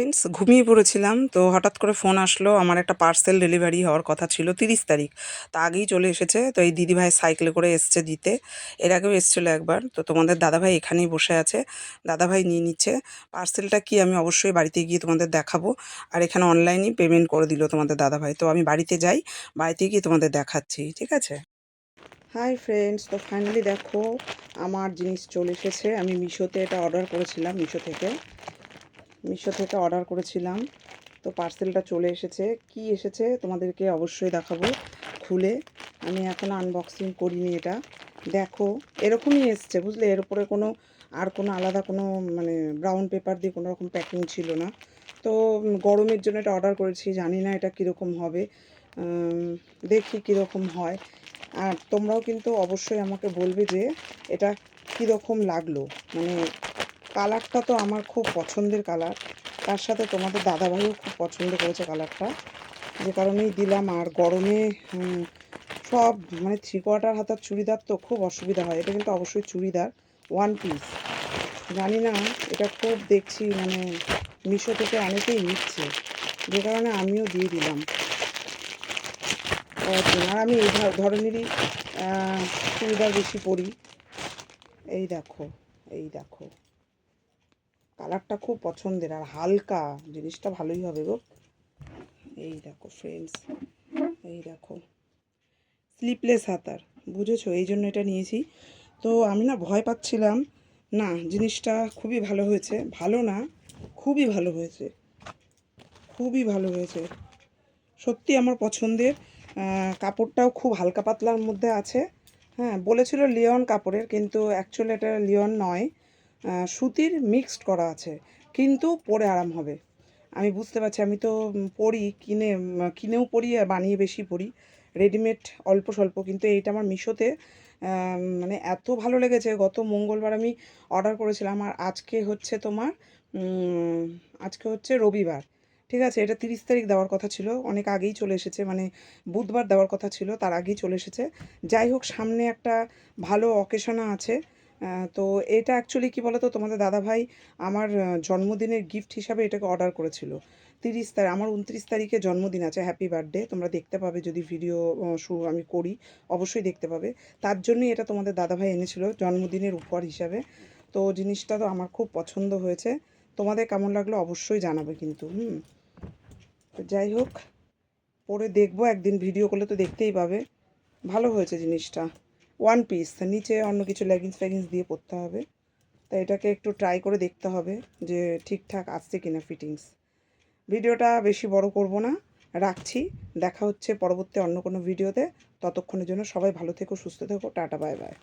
Friends, ঘুমিয়ে পড়েছিলাম তো হঠাৎ করে ফোন আসলো। আমার একটা পার্সেল ডেলিভারি হওয়ার কথা ছিল 30 তারিখ। তা আগেই চলে এসেছে। তো এই দিদিভাই সাইকেলে করে এসছে দিতে। এর আগেও এসেছিলো একবার। তো তোমাদের দাদাভাই এখানেই বসে আছে। দাদাভাই নিয়ে নিচ্ছে। পার্সেলটা কি আমি অবশ্যই বাড়িতে গিয়ে তোমাদের দেখাবো। আর এখানে অনলাইনেই পেমেন্ট করে দিল তোমাদের দাদাভাই। তো আমি বাড়িতে যাই, বাড়িতে গিয়ে তোমাদের দেখাচ্ছি, ঠিক আছে? হাই ফ্রেন্ডস, তো ফাইনালি দেখো আমার জিনিস চলে এসেছে। আমি মিশোতে এটা অর্ডার করেছিলাম, মিশো থেকে অর্ডার করেছিলাম। তো পার্সেলটা চলে এসেছে। কি এসেছে তোমাদেরকে অবশ্যই দেখাবো খুলে। আমি এখন আনবক্সিং করিনি এটা। দেখো এরকমই এসছে, বুঝলে? এর উপরে কোনো আর কোনো আলাদা কোনো মানে ব্রাউন পেপার দিয়ে কোনো রকম প্যাকিং ছিল না। তো গরমের জন্য এটা অর্ডার করেছি, জানি না এটা কীরকম হবে। দেখি কীরকম হয়। আর তোমরাও কিন্তু অবশ্যই আমাকে বলবে যে এটা কীরকম লাগলো। মানে কালারটা তো আমার খুব পছন্দের কালার, তার সাথে তোমাদের দাদাভাইও খুব পছন্দ করেছে কালারটা, যে কারণেই দিলাম। আর গরমে সব মানে 3/4 হাতার চুড়িদার তো খুব অসুবিধা হয়। এটা কিন্তু অবশ্যই চুড়িদার, ওয়ান পিস। জানি না, এটা খুব দেখছি মানে মিশো থেকে অনেকেই নিচ্ছে, যে কারণে আমিও দিয়ে দিলাম। আর আমি এই ধরনেরই চুড়িদার বেশি পরি। এই দেখো, এই দেখো, কালারটা খুব পছন্দের আর হালকা, জিনিসটা ভালোই হবে গো। এই দেখো ফ্রেন্ডস, এই দেখো স্লিপলেস হাতার, বুঝেছো? এই জন্য এটা নিয়েছি। তো আমি না ভয় পাচ্ছিলাম, না জিনিসটা খুবই ভালো হয়েছে। ভালো না, খুবই ভালো হয়েছে, খুবই ভালো হয়েছে, সত্যি আমার পছন্দের। কাপড়টাও খুব হালকা পাতলার মধ্যে আছে। হ্যাঁ, বলেছিল লিওন কাপড়ের, কিন্তু অ্যাকচুয়ালি এটা লিওন নয়, সুতির মিক্সড করা আছে, কিন্তু পরে আরাম হবে। আমি বুঝতে পারছি, আমি তো পরি, কিনেও পরি আর বানিয়ে বেশি পরি, রেডিমেড অল্প স্বল্প। কিন্তু এইটা আমার মিশোতে মানে এত ভালো লেগেছে। গত মঙ্গলবার আমি অর্ডার করেছিলাম, আর আজকে হচ্ছে তোমার আজকে হচ্ছে রবিবার, ঠিক আছে? এটা 30 তারিখ দেওয়ার কথা ছিল, অনেক আগেই চলে এসেছে, মানে বুধবার দেওয়ার কথা ছিল, তার আগেই চলে এসেছে। যাই হোক, সামনে একটা ভালো অকেশনও আছে। তো এটা অ্যাকচুয়ালি কী বলো তো, তোমাদের দাদাভাই আমার জন্মদিনের গিফট হিসাবে এটাকে অর্ডার করেছিল 30 তারিখ। আমার 29 তারিখে জন্মদিন আছে, হ্যাপি বার্থডে। তোমরা দেখতে পাবে যদি ভিডিও আমি করি, অবশ্যই দেখতে পাবে। তার জন্যই এটা তোমাদের দাদাভাই এনেছিল জন্মদিনের উপহার হিসাবে। তো জিনিসটা তো আমার খুব পছন্দ হয়েছে। তোমাদের কেমন লাগলো অবশ্যই জানাবে কিন্তু। তো যাই হোক, পরে দেখবো একদিন, ভিডিও করলে তো দেখতেই পাবে। ভালো হয়েছে জিনিসটা, ওয়ান পিস, নিচে অন্য কিছু লেগিংস ফ্যাগিংস দিয়ে পরতে হবে। তাই এটাকে একটু ট্রাই করে দেখতে হবে যে ঠিকঠাক আসছে কিনা ফিটিংস। ভিডিওটা বেশি বড় করব না, রাখছি। দেখা হচ্ছে পরবর্তী অন্য কোনো ভিডিওতে। ততক্ষণের জন্য সবাই ভালো থেকো, সুস্থ থেকো, টাটা, বাই বাই।